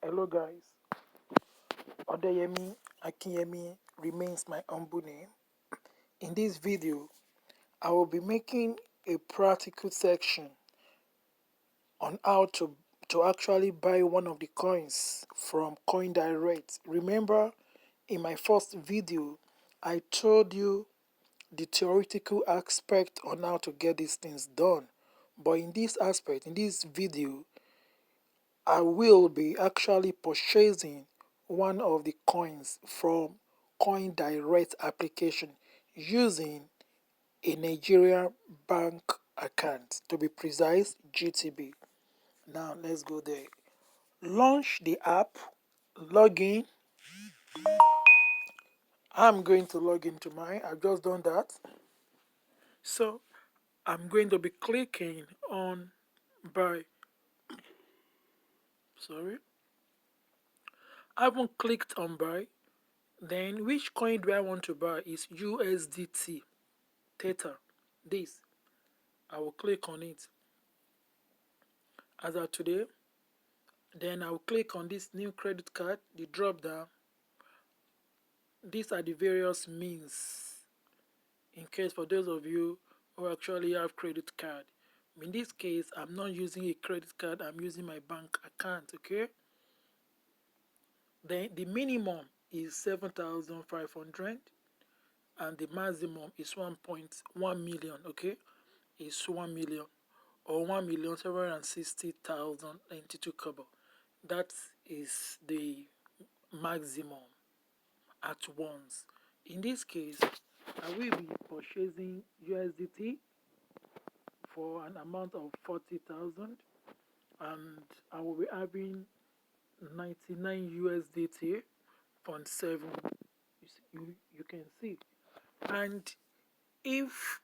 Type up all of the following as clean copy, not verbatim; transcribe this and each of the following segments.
Hello guys, Odeyemi Akinyemi remains my humble name. In this video, I will be making a practical section on how to actually buy one of the coins from CoinDirect. Remember, in my first video, I told you the theoretical aspect on how to get these things done. But in this aspect, in this video, I will be actually purchasing one of the coins from CoinDirect application using a Nigeria bank account, to be precise, GTB. Now let's go there. Launch the app, log in. I'm going to log into mine. I've just done that. So I'm going to be clicking on buy. Sorry. I haven't clicked on buy. Then which coin do I want to buy? Is USDT Theta. This. I will click on it as of today. Then I will click on this new credit card, the drop down. These are the various means in case for those of you who actually have credit card. In this case, I'm not using a credit card, I'm using my bank account, okay? Then the minimum is 7,500 and the maximum is 1.1 million, okay? It's 1 million or 1,760,092 kobo. That is the maximum at once. In this case, I will be purchasing USDT for an amount of 40,000 and I will be having 99 USDT point 7. You can see. And if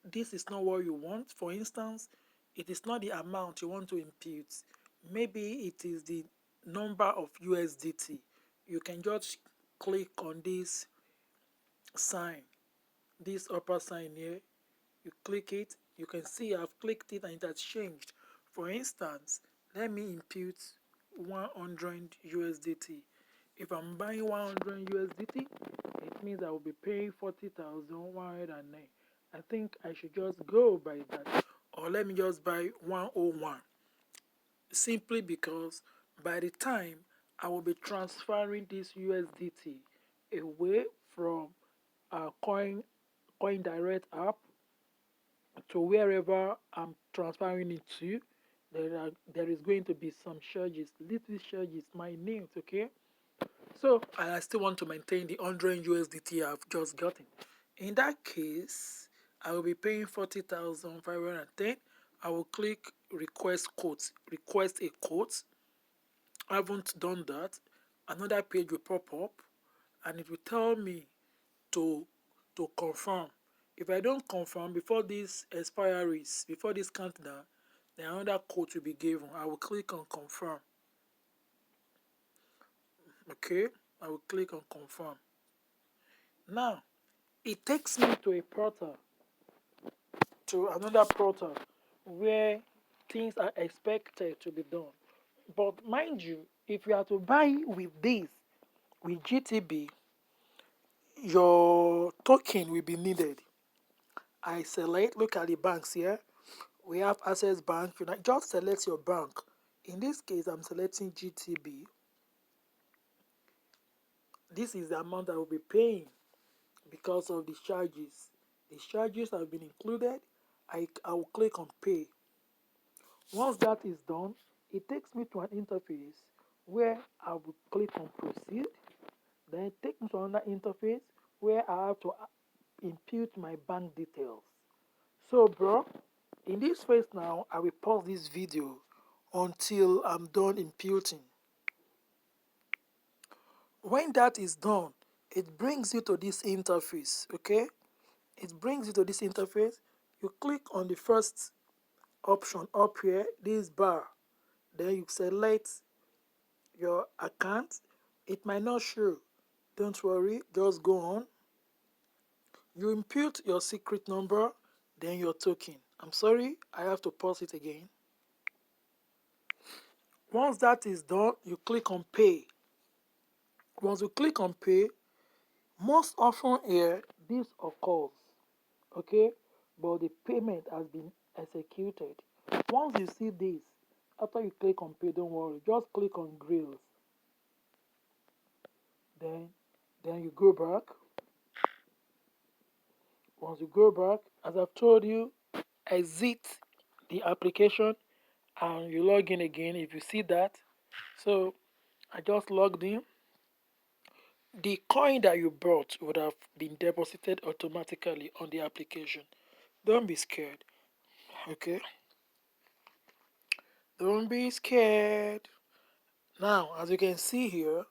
this is not what you want, for instance, it is not the amount you want to impute, maybe it is the number of USDT, you can just click on this sign, this upper sign here. You click it, you can see I've clicked it and it has changed. For instance, let me impute 100 USDT. If I'm buying 100 USDT, it means I will be paying 40,109. I think I should just go by that, or let me just buy 101, simply because by the time I will be transferring this USDT away from a CoinDirect app to wherever I'm transferring it to, there is going to be some charges, little charges, minute, okay? So I still want to maintain the 100 USDT I've just gotten. In that case, I will be paying 40,510. I will click request quote, request a quote. I haven't done that. Another page will pop up and it will tell me to confirm. If I don't confirm before this expires, before this countdown, then another code will be given. I will click on confirm. Okay, I will click on confirm. Now, it takes me to a portal, to another portal where things are expected to be done. But mind you, if you are to buy with this, with GTB, your token will be needed. I select, look at the banks here. We have Access Bank. Just select your bank. In this case, I'm selecting GTB. This is the amount I will be paying because of the charges. The charges have been included. I will click on pay. Once that is done, it takes me to an interface where I will click on proceed. Then it takes me to another interface where I have to impute my bank details. So, bro, in this phase now, I will pause this video until I'm done imputing. When that is done, it brings you to this interface, okay? It brings you to this interface. You click on the first option up here, this bar. Then you select your account. It might not show. Don't worry, just go on. You impute your secret number, then your token. I'm sorry, I have to pause it again. Once that is done, you click on pay. Once you click on pay, most often here this occurs, okay, but the payment has been executed. Once you see this, after you click on pay, don't worry, just click on grills. Then you go back. Once you go back, as I've told you, exit the application and you log in again if you see that. So I just logged in. The coin that you brought would have been deposited automatically on the application. Don't be scared, okay? Don't be scared. Now, as you can see here,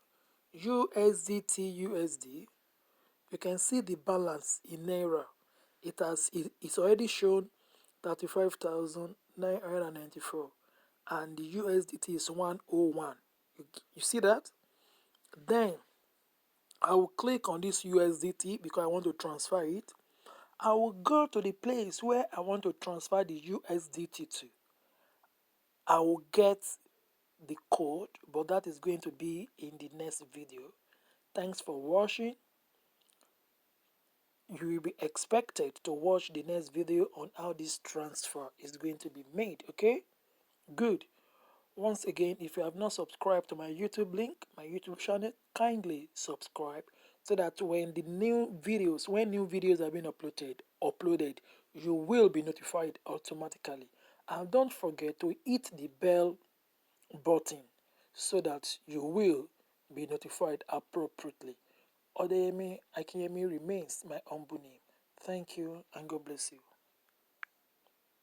USDT USD, you can see the balance in Naira. It's already shown 35,994 and the USDT is 101. You see that? Then I will click on this USDT because I want to transfer it. I will go to the place where I want to transfer the USDT to. I will get the code, but that is going to be in the next video. Thanks for watching. You will be expected to watch the next video on how this transfer is going to be made, okay? Good. Once again, if you have not subscribed to my YouTube link, my YouTube channel, kindly subscribe so that when new videos are being uploaded, you will be notified automatically. And don't forget to hit the bell button so that you will be notified appropriately. Odeyemi Akinyemi remains my humble name. Thank you and God bless you.